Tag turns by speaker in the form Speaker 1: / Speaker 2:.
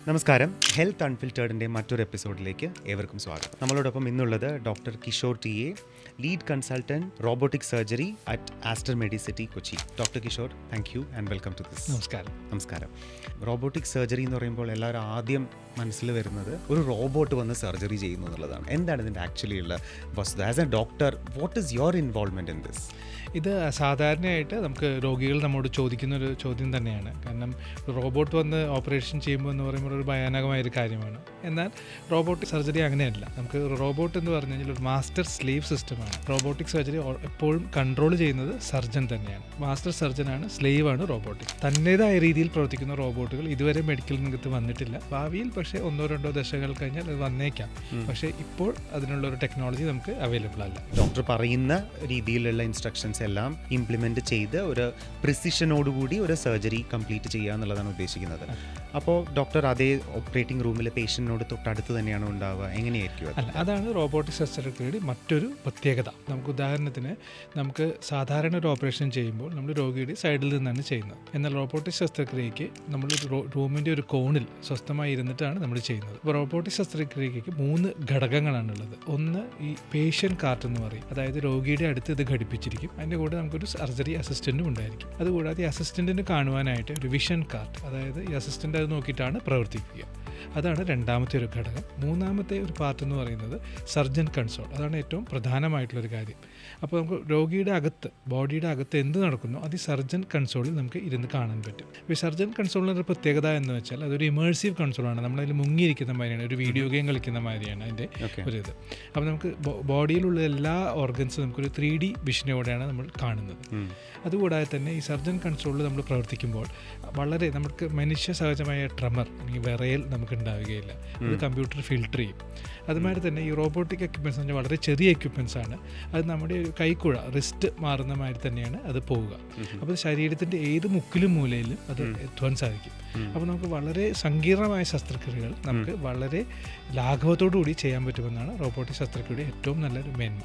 Speaker 1: നമസ്കാരം. ഹെൽത്ത് അൺഫിൽറ്റേർഡിൻ്റെ മറ്റൊരു എപ്പിസോഡിലേക്ക് ഏവർക്കും സ്വാഗതം. നമ്മളോടൊപ്പം ഇന്നുള്ളത് doctor Kishore T A, lead consultant robotic surgery at Aster Medicity Kochi. Doctor Kishore, thank you and welcome to this. നമസ്കാരം. റോബോട്ടിക് സർജറി എന്ന് പറയുമ്പോൾ എല്ലാവരും ആദ്യം മനസ്സിൽ വരുന്നത് ഒരു റോബോട്ട് വന്ന് സർജറി ചെയ്യുന്നു എന്നുള്ളതാണ്. എന്താണ് ഇതിൻ്റെ ആക്ച്വലി ഉള്ള വസ്തുത? As A doctor, what is your involvement in this?
Speaker 2: ഇത് സാധാരണയായിട്ട് നമുക്ക് രോഗികൾ നമ്മോട് ചോദിക്കുന്ന ഒരു ചോദ്യം തന്നെയാണ്. കാരണം റോബോട്ട് വന്ന് ഓപ്പറേഷൻ ചെയ്യുമ്പോൾ എന്ന് പറയുമ്പോൾ ഒരു ഭയാനകമായൊരു കാര്യമാണ്. എന്നാൽ റോബോട്ടിക് സർജറി അങ്ങനെയല്ല. നമുക്ക് റോബോട്ട് എന്ന് പറഞ്ഞു കഴിഞ്ഞാൽ ഒരു മാസ്റ്റർ സ്ലേവ് സിസ്റ്റമാണ്. റോബോട്ടിക് സർജറി എപ്പോഴും കൺട്രോൾ ചെയ്യുന്നത് സർജൻ തന്നെയാണ്. മാസ്റ്റർ സർജനാണ്, സ്ലേവാണ് റോബോട്ടിക്. തൻ്റേതായ രീതിയിൽ പ്രവർത്തിക്കുന്ന റോബോട്ടുകൾ ഇതുവരെ മെഡിക്കൽ രംഗത്ത് വന്നിട്ടില്ല. ഭാവിയിൽ പക്ഷേ 1-2 ദശകങ്ങൾ കഴിഞ്ഞാൽ അത് വന്നേക്കാം. പക്ഷേ ഇപ്പോൾ അതിനുള്ള ഒരു ടെക്നോളജി നമുക്ക് അവൈലബിൾ അല്ല.
Speaker 1: ഡോക്ടർ പറയുന്ന രീതിയിലുള്ള ഇൻസ്ട്രക്ഷൻസ് എല്ലാം ഇംപ്ലിമെൻറ്റ് ചെയ്ത് ഒരു പ്രിസിഷനോടുകൂടി ഒരു സർജറി കംപ്ലീറ്റ് ചെയ്യുക എന്നുള്ളതാണ് ഉദ്ദേശിക്കുന്നത്. അപ്പോൾ ഡോക്ടർ അതേ ഓപ്പറേറ്റിംഗ് റൂമിലെ പേഷ്യൻറ്റിനോട് തൊട്ടടുത്ത് തന്നെയാണ് ഉണ്ടാവുക? എങ്ങനെയായിരിക്കും അത്?
Speaker 2: അല്ല, അതാണ് റോബോട്ടിക് ശസ്ത്രക്രിയയുടെ മറ്റൊരു പ്രത്യേകത. നമുക്ക് ഉദാഹരണത്തിന് നമുക്ക് സാധാരണ ഒരു ഓപ്പറേഷൻ ചെയ്യുമ്പോൾ നമ്മൾ രോഗിയുടെ സൈഡിൽ നിന്നാണ് ചെയ്യുന്നത്. എന്നാൽ റോബോട്ടിക് ശസ്ത്രക്രിയയ്ക്ക് നമ്മൾ റൂമിൻ്റെ ഒരു കോണിൽ സ്വസ്ഥമായി ഇരുന്നിട്ടാണ് നമ്മൾ ചെയ്യുന്നത്. അപ്പോൾ റോബോട്ടിക് ശസ്ത്രക്രിയയ്ക്ക് 3 ഘടകങ്ങളാണുള്ളത്. ഒന്ന് ഈ പേഷ്യൻ്റ് കാർട്ട് എന്ന് പറയും. അതായത് രോഗിയുടെ അടുത്ത് ഇത് ഘടിപ്പിച്ചിരിക്കും. അതിൻ്റെ കൂടെ നമുക്കൊരു സർജറി അസിസ്റ്റൻറ്റും ഉണ്ടായിരിക്കും. അതുകൂടാതെ ഈ അസിസ്റ്റൻറ്റിന് കാണുവാനായിട്ട് ഒരു വിഷൻ കാർട്ട്, അതായത് ഈ അസിസ്റ്റൻ്റ് അത് നോക്കിയിട്ടാണ് പ്രവർത്തിക്കുക. അതാണ് രണ്ടാമത്തെ ഒരു ഘടകം. മൂന്നാമത്തെ ഒരു പാർട്ട് എന്ന് പറയുന്നത് സർജൻ കൺസോൾ. അതാണ് ഏറ്റവും പ്രധാനമായിട്ടുള്ളൊരു കാര്യം. അപ്പോൾ നമുക്ക് രോഗിയുടെ അകത്ത്, ബോഡിയുടെ അകത്ത് എന്ത് നടക്കുന്നു അത് ഈ സർജൻ കൺസോളിൽ നമുക്ക് ഇരുന്ന് കാണാൻ പറ്റും. ഈ സർജൻ കൺസോളിൻ്റെ പ്രത്യേകത എന്ന് വെച്ചാൽ അതൊരു ഇമേഴ്സീവ് കൺസോളാണ്. നമ്മളതിൽ മുങ്ങിയിരിക്കുന്ന മാതിരിയാണ്, ഒരു വീഡിയോ ഗെയിം കളിക്കുന്ന മാതിരിയാണ് അതിൻ്റെ ഒരു ഇത്. അപ്പോൾ നമുക്ക് ബോഡിയിലുള്ള എല്ലാ ഓർഗൻസും നമുക്കൊരു 3D വിഷനോടെയാണ് നമ്മൾ കാണുന്നത്. അതുകൂടാതെ തന്നെ ഈ സർജൻ കൺസോളിൽ നമ്മൾ പ്രവർത്തിക്കുമ്പോൾ വളരെ നമുക്ക് മനുഷ്യ സഹജമായ ട്രെമർ അല്ലെങ്കിൽ വിറയൽ നമുക്ക് ഉണ്ടാവുകയില്ല. അത് കമ്പ്യൂട്ടർ ഫിൽട്ടർ ചെയ്യും. അതുമാതിരി തന്നെ ഈ റോബോട്ടിക് എക്യുപ്മെൻറ്റ്സ് എന്ന് പറഞ്ഞാൽ വളരെ ചെറിയ എക്യുപ്മെൻറ്റ്സ് ആണ്. അത് നമ്മുടെ ഒരു കൈക്കുഴ, റിസ്റ്റ് മാറുന്ന മാതിരി തന്നെയാണ് അത് പോവുക. അപ്പോൾ ശരീരത്തിൻ്റെ ഏത് മുക്കിലും മൂലയിലും അത് എത്തുവാൻ സാധിക്കും. അപ്പോൾ നമുക്ക് വളരെ സങ്കീർണമായ ശസ്ത്രക്രിയകൾ നമുക്ക് വളരെ ലാഘവത്തോടു കൂടി ചെയ്യാൻ പറ്റുമെന്നാണ് റോബോട്ടിക് ശസ്ത്രക്രിയയുടെ ഏറ്റവും നല്ലൊരു മേന്മ.